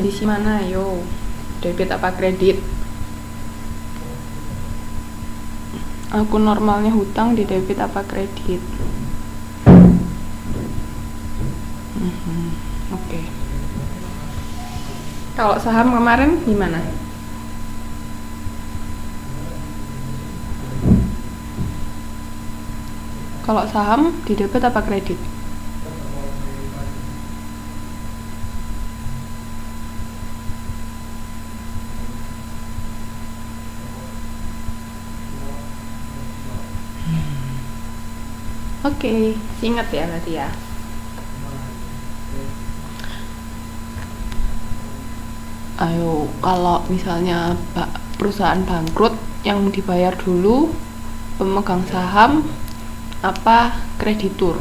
kondisi mana? Yo, debit apa kredit? Akun normalnya hutang di debit apa kredit? Oke. Kalau saham kemarin gimana? Kalau saham di debit apa kredit? Oke, ingat ya berarti ya. Ayo, kalau misalnya perusahaan bangkrut, yang dibayar dulu pemegang saham apa kreditur?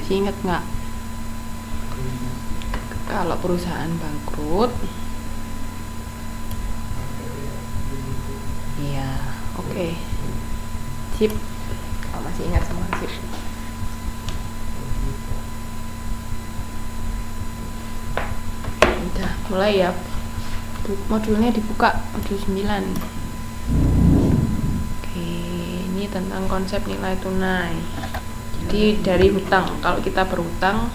Masih ingat nggak? Kalau perusahaan bangkrut, iya, oke. Sip. Kalau masih ingat semua sip. Udah mulai ya, modulnya dibuka, modul 9. Oke, ini tentang konsep nilai tunai. Jadi dari hutang, kalau kita berhutang,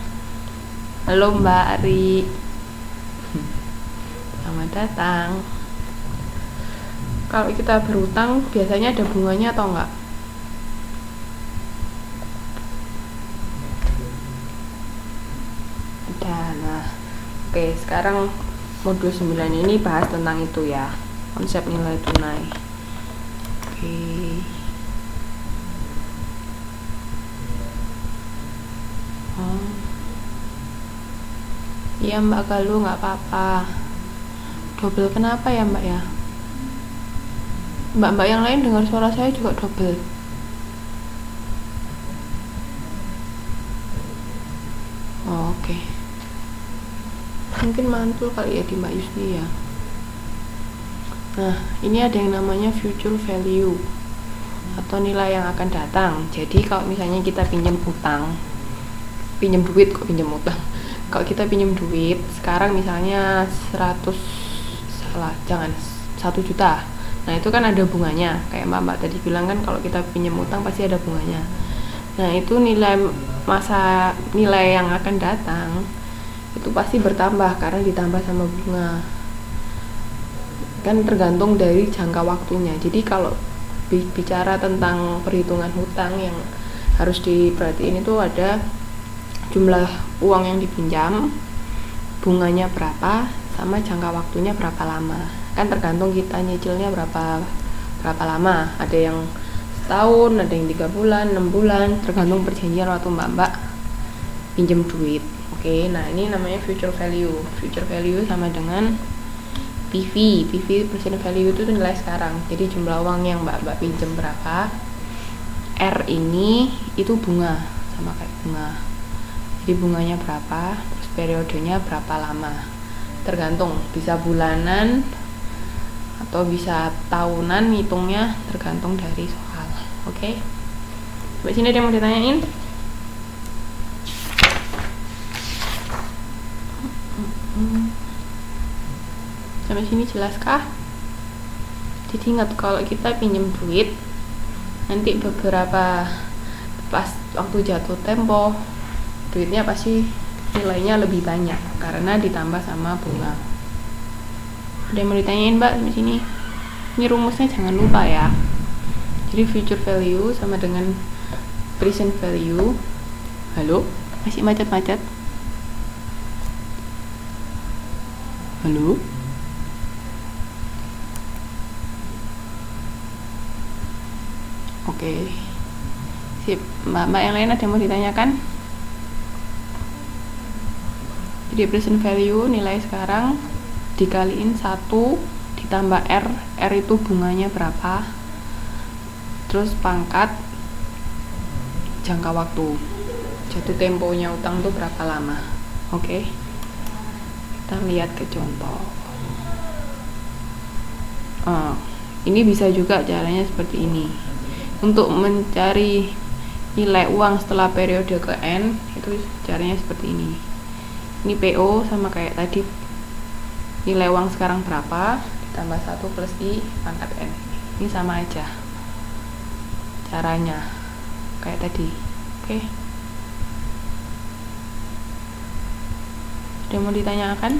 halo Mbak Ari, selamat datang. Kalau kita berhutang biasanya ada bunganya atau enggak? Ada. Nah, oke, sekarang modul 9 ini bahas tentang itu ya, konsep nilai tunai. Oke. Iya Mbak Galuh, nggak apa-apa. Double kenapa ya Mbak ya? Mbak-mbak yang lain dengar suara saya juga double. Oh, oke. Mungkin mantul kali ya di Mbak Yusni ya. Nah, ini ada yang namanya future value atau nilai yang akan datang. Jadi kalau misalnya kita pinjam duit, kok pinjam utang. Kalau kita pinjam duit sekarang misalnya 100 juta. Nah, itu kan ada bunganya. Kayak Mbak tadi bilang kan kalau kita pinjam utang pasti ada bunganya. Nah, itu nilai yang akan datang itu pasti bertambah karena ditambah sama bunga. Kan tergantung dari jangka waktunya. Jadi kalau bicara tentang perhitungan hutang yang harus diperhatiin itu ada jumlah uang yang dipinjam, bunganya berapa, sama jangka waktunya berapa lama. Kan tergantung kita nyicilnya berapa lama. Ada yang setahun, ada yang 3 bulan, 6 bulan, tergantung perjanjian waktu mbak-mbak pinjam duit. Oke, nah ini namanya future value. Future value sama dengan PV. PV present value itu nilai sekarang. Jadi jumlah uang yang mbak-mbak pinjam berapa. R ini itu bunga, sama kayak bunga. Jadi bunganya berapa, terus periodenya berapa lama. Tergantung, bisa bulanan atau bisa tahunan, hitungnya tergantung dari soal. Oke. Sampai sini ada yang mau ditanyain? Sampai sini jelaskah? Jadi ingat kalau kita pinjam duit, nanti beberapa pas waktu jatuh tempo duitnya pasti nilainya lebih banyak karena ditambah sama bunga. Ada yang mau ditanyain Mbak sampai sini? Ini rumusnya jangan lupa ya. Jadi future value sama dengan present value. Halo? Masih macet-macet? Halo? Oke. Sip. Mbak yang lain ada yang mau ditanyakan? Jadi present value nilai sekarang dikaliin 1 ditambah R. R itu bunganya berapa, terus pangkat jangka waktu jatuh temponya utang itu berapa lama. Oke, kita lihat ke contoh. Ini bisa juga caranya seperti ini. Untuk mencari nilai uang setelah periode ke N itu caranya seperti ini. Ini PO sama kayak tadi nilai uang sekarang berapa ditambah 1 plus I pangkat N. Ini sama aja caranya kayak tadi. Oke. Ada mau ditanyakan?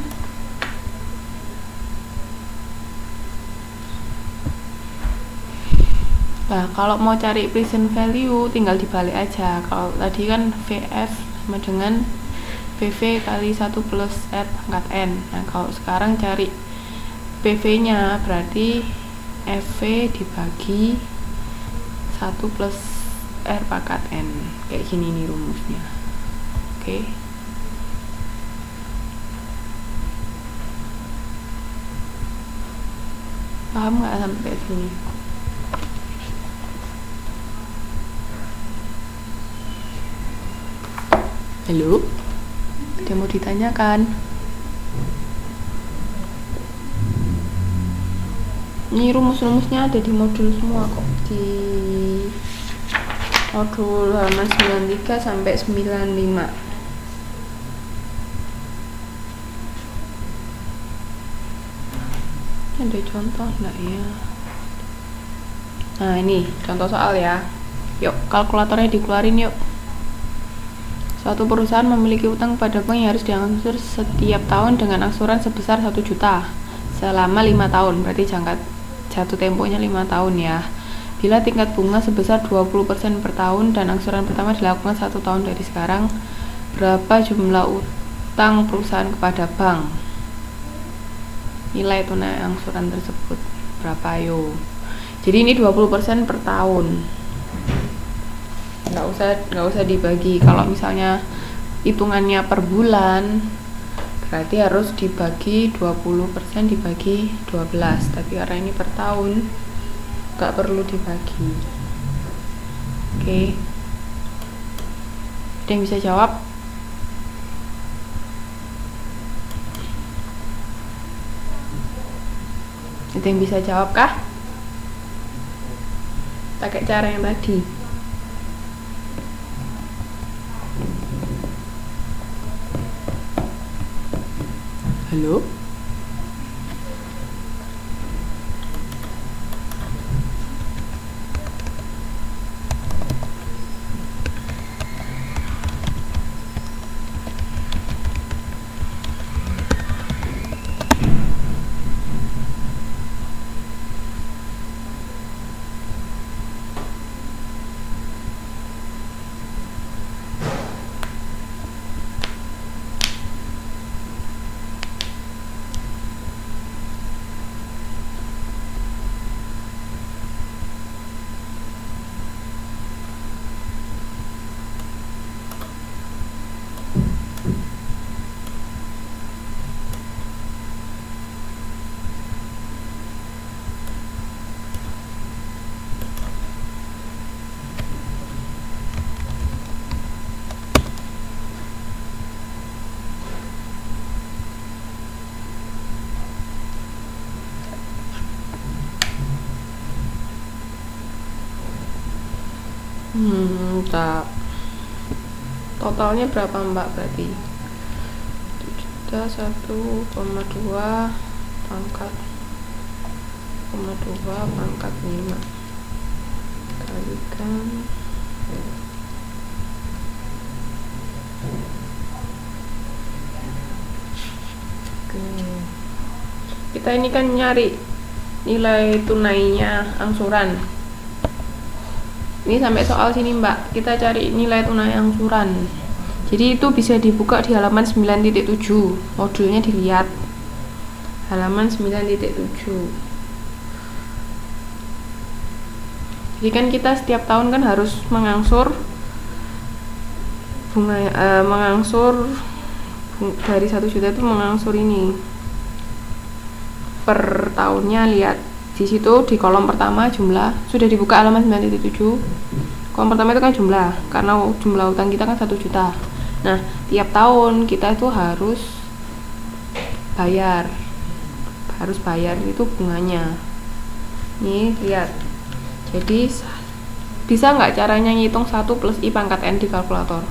Nah, kalau mau cari present value tinggal dibalik aja. Kalau tadi kan VF sama dengan PV kali 1 plus R pangkat N. Nah, kalau sekarang cari PV nya berarti FV dibagi 1 plus R pangkat N. Kayak gini nih rumusnya. Oke. Paham nggak sampai sini? Halo? Ada mau ditanyakan? Ini rumus-rumusnya ada di modul semua kok, di modul halaman 93 sampai 95. Ada contoh enggak ya? Nah, ini contoh soal ya. Yuk, kalkulatornya dikeluarin yuk. Suatu perusahaan memiliki utang pada bank yang harus diangsur setiap tahun dengan angsuran sebesar 1 juta selama 5 tahun. Berarti jatuh temponya 5 tahun ya. Bila tingkat bunga sebesar 20% per tahun dan angsuran pertama dilakukan 1 tahun dari sekarang, berapa jumlah utang perusahaan kepada bank? Nilai tunai angsuran tersebut berapa yo? Jadi ini 20% per tahun. Nggak usah dibagi. Kalau misalnya hitungannya per bulan, berarti harus dibagi 20% dibagi 12. Tapi karena ini per tahun, nggak perlu dibagi. Oke. Ada yang bisa jawab? Ada yang bisa jawab kah? Pakai cara yang tadi. Halo? Tak. Totalnya berapa Mbak berarti? 1,2 pangkat 5 kalikan kita ini kan nyari nilai tunainya angsuran. Ini sampai soal sini Mbak, kita cari nilai tunai angsuran. Jadi itu bisa dibuka di halaman 9.7, modulnya dilihat halaman 9.7. Jadi kan kita setiap tahun kan harus mengangsur bunga, dari 1 juta itu mengangsur ini per tahunnya. Lihat di situ di kolom pertama jumlah, sudah dibuka halaman 9.7. Kolom pertama itu kan jumlah, karena jumlah utang kita kan 1 juta. Nah, tiap tahun kita itu harus bayar itu bunganya. Nih lihat. Jadi bisa nggak caranya ngitung 1 plus I pangkat N di kalkulator?